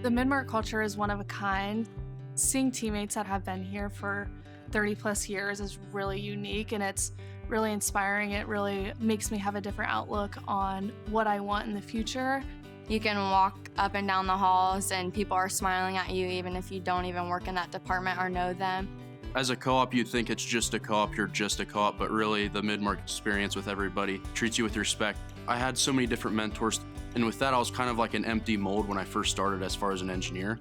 The Midmark culture is one of a kind. Seeing teammates that have been here for 30 plus years is really unique, and it's really inspiring. It really makes me have a different outlook on what I want in the future. You can walk up and down the halls and people are smiling at you even if you don't even work in that department or know them. As a co-op, you'd think it's just a co-op, you're just a co-op, but really the Midmark experience with everybody treats you with respect. I had so many different mentors, and with that I was kind of like an empty mold when I first started as far as an engineer.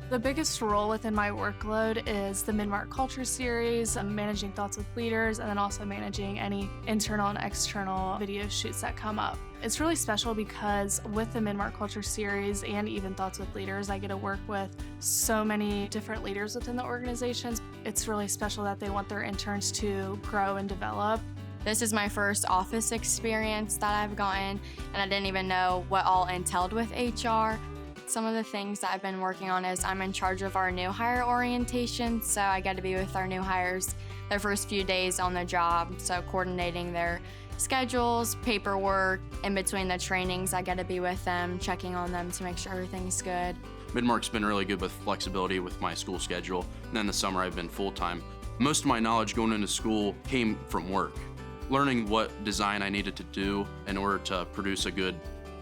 The biggest role within my workload is the Midmark Culture Series, managing thoughts with leaders, and then also managing any internal and external video shoots that come up. It's really special because with the Midmark Culture Series and even Thoughts with Leaders, I get to work with so many different leaders within the organizations. It's really special that they want their interns to grow and develop. This is my first office experience that I've gotten, and I didn't even know what all entailed with HR. Some of the things that I've been working on is I'm in charge of our new hire orientation, so I get to be with our new hires their first few days on the job, so coordinating their schedules, paperwork. In between the trainings, I get to be with them, checking on them to make sure everything's good. Midmark's been really good with flexibility with my school schedule, and then the summer I've been full-time. Most of my knowledge going into school came from work. Learning what design I needed to do in order to produce a good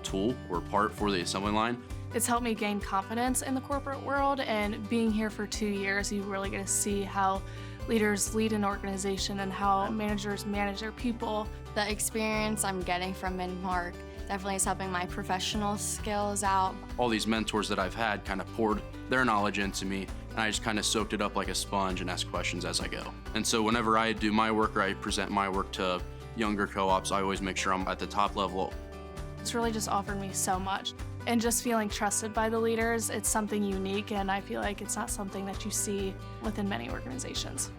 tool or part for the assembly line. It's helped me gain confidence in the corporate world, and being here for 2 years, you really get to see how leaders lead an organization and how managers manage their people. The experience I'm getting from Midmark definitely is helping my professional skills out. All these mentors that I've had kind of poured their knowledge into me, and I just kind of soaked it up like a sponge and asked questions as I go. And so whenever I do my work or I present my work to younger co-ops, I always make sure I'm at the top level. It's really just offered me so much. And just feeling trusted by the leaders, it's something unique, and I feel like it's not something that you see within many organizations.